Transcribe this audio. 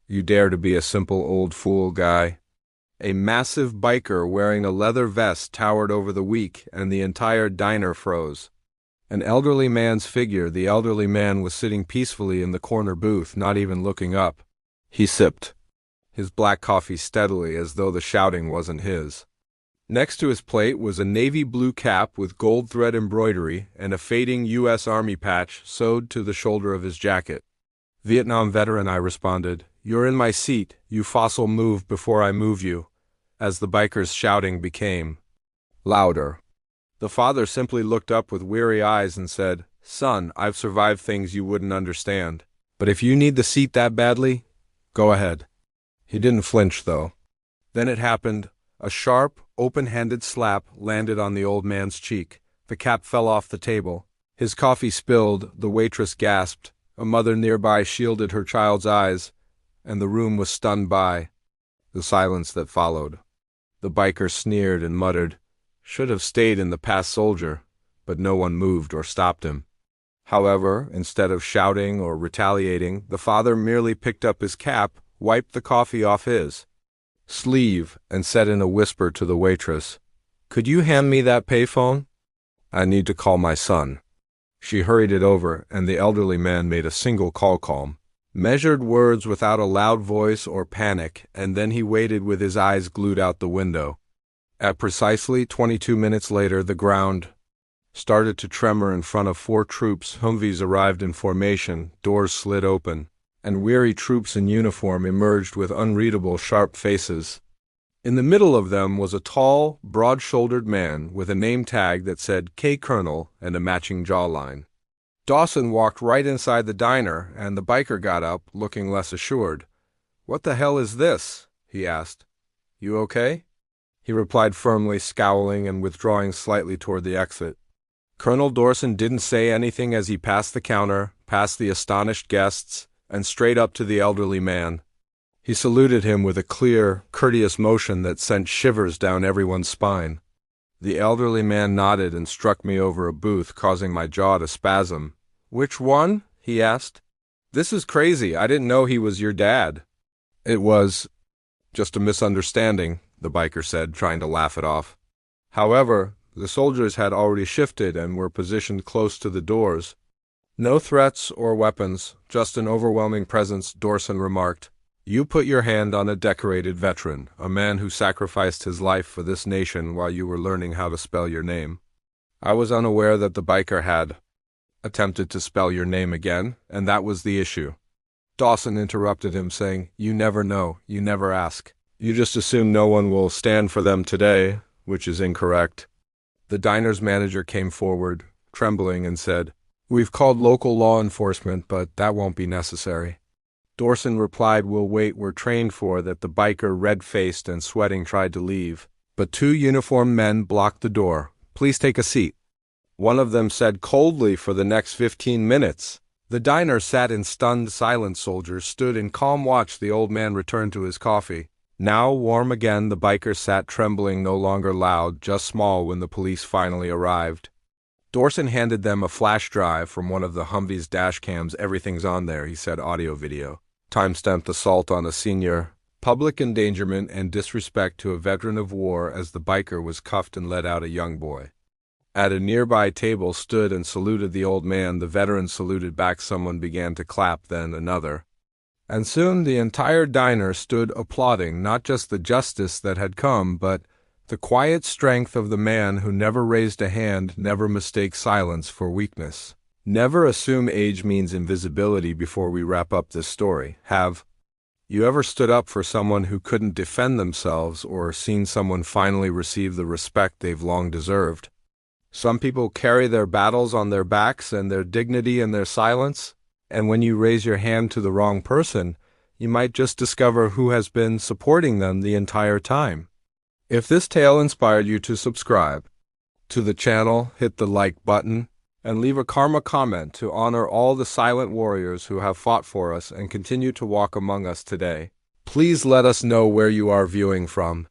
You dare to be a simple old fool, guy. A massive biker wearing a leather vest towered over the weak, and the entire diner froze. An elderly man's figure, the elderly man was sitting peacefully in the corner booth, not even looking up. He sipped his black coffee steadily as though the shouting wasn't his. Next to his plate was a navy blue cap with gold thread embroidery and a fading U.S. Army patch sewed to the shoulder of his jacket. Vietnam veteran, I responded. You're in my seat, you fossil, move before I move you, as the biker's shouting became louder. The father simply looked up with weary eyes and said, Son, I've survived things you wouldn't understand. But if you need the seat that badly, go ahead. He didn't flinch, though. Then it happened. A sharp, open-handed slap landed on the old man's cheek. The cap fell off the table. His coffee spilled, the waitress gasped. A mother nearby shielded her child's eyes, and the room was stunned by the silence that followed. The biker sneered and muttered, Should have stayed in the past, soldier, but no one moved or stopped him. However, instead of shouting or retaliating, the father merely picked up his cap, wiped the coffee off his sleeve, and said in a whisper to the waitress, Could you hand me that payphone? I need to call my son. She hurried it over, and the elderly man made a single call, measured words without a loud voice or panic, and then he waited with his eyes glued out the window. At precisely 22 minutes later, the ground started to tremor in front of 4 troops. Humvees arrived in formation, doors slid open, and weary troops in uniform emerged with unreadable, sharp faces. In the middle of them was a tall, broad-shouldered man with a name tag that said K. Colonel and a matching jawline. Dawson walked right inside the diner, and the biker got up, looking less assured. What the hell is this? He asked. You okay? He replied firmly, scowling and withdrawing slightly toward the exit. Colonel Dawson didn't say anything as he passed the counter, past the astonished guests, and straight up to the elderly man. He saluted him with a clear, courteous motion that sent shivers down everyone's spine. The elderly man nodded and struck me over a booth, causing my jaw to spasm. Which one? He asked. This is crazy. I didn't know he was your dad. It was just a misunderstanding, the biker said, trying to laugh it off. However, the soldiers had already shifted and were positioned close to the doors. No threats or weapons, just an overwhelming presence, Dawson remarked. You put your hand on a decorated veteran, a man who sacrificed his life for this nation while you were learning how to spell your name. I was unaware that the biker had attempted to spell your name again, and that was the issue. Dawson interrupted him, saying, You never know, you never ask. You just assume no one will stand for them today, which is incorrect. The diner's manager came forward, trembling, and said, We've called local law enforcement, but that won't be necessary. Dawson replied, We'll wait, we're trained for that. The biker, red-faced and sweating, tried to leave, but 2 uniformed men blocked the door. Please take a seat. One of them said coldly, For the next 15 minutes. The diner sat in stunned silence. Soldiers stood in calm watch. The old man returned to his coffee. Now warm again, the biker sat trembling, no longer loud, just small when the police finally arrived. Dawson handed them a flash drive from one of the Humvee's dash cams. Everything's on there, he said, audio-video. Timestamped assault on a senior, public endangerment and disrespect to a veteran of war as the biker was cuffed and led out a young boy. At a nearby table stood and saluted the old man. The veteran saluted back. Someone began to clap, then another. And soon the entire diner stood applauding, not just the justice that had come, but the quiet strength of the man who never raised a hand, never mistake silence for weakness. Never assume age means invisibility. Before we wrap up this story, have you ever stood up for someone who couldn't defend themselves, or seen someone finally receive the respect they've long deserved? Some people carry their battles on their backs and their dignity in their silence, and when you raise your hand to the wrong person, you might just discover who has been supporting them the entire time. If this tale inspired you to subscribe to the channel, hit the like button, and leave a karma comment to honor all the silent warriors who have fought for us and continue to walk among us today. Please let us know where you are viewing from,